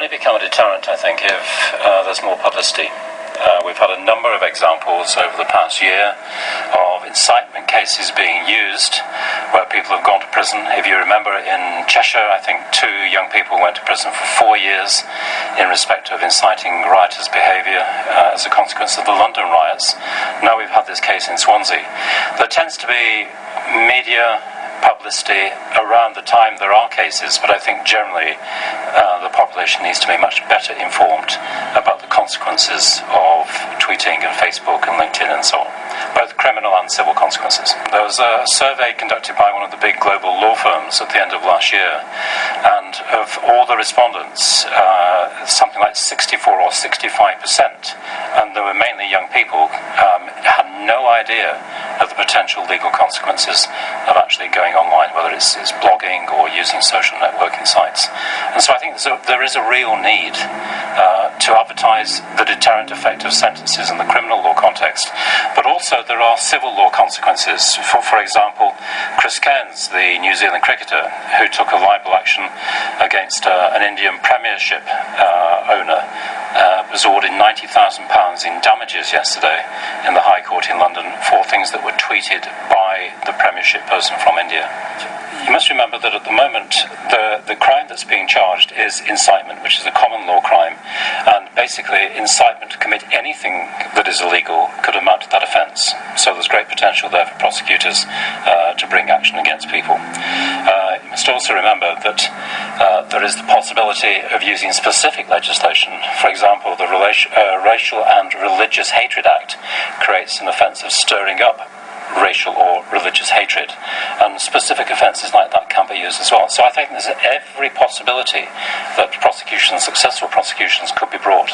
only become a deterrent, I think, if there's more publicity. We've had a number of examples over the past year of incitement cases being used where people have gone to prison. If you remember, in Cheshire, I think 2 young people went to prison for 4 years in respect of inciting rioters' behaviour as a consequence of the London riots. Now we've had this case in Swansea. There tends to be media publicity around the time there are cases, but I think generally the population needs to be much better informed about the consequences of tweeting and Facebook and LinkedIn and so on, both criminal and civil consequences. There was a survey conducted by one of the big global law firms at the end of last year, and of all the respondents, something like 64 or 65%, and they were mainly young people, had no idea of the potential legal consequences of actually going online, whether it's blogging or using social networking sites. And so I think there is a real need to advertise the deterrent effect of sentences in the criminal law context, but also there are civil law consequences. For example, Chris Cairns, the New Zealand cricketer who took a libel action against an Indian Premiership owner, was awarded £90,000 in damages yesterday in the High Court in London for things that were tweeted by the Premiership person from India. You must remember that at the moment the crime that's being charged is incitement, which is a common law crime, and basically incitement to commit anything that is illegal could amount to that offence. So there's great potential there for prosecutors to bring action against people. You must also remember that there is the possibility of using specific legislation. For example, the Racial and Religious Hatred Act creates an offence of stirring up racial or religious hatred, and specific offences like that can be used as well. So I think there's every possibility that successful prosecutions could be brought.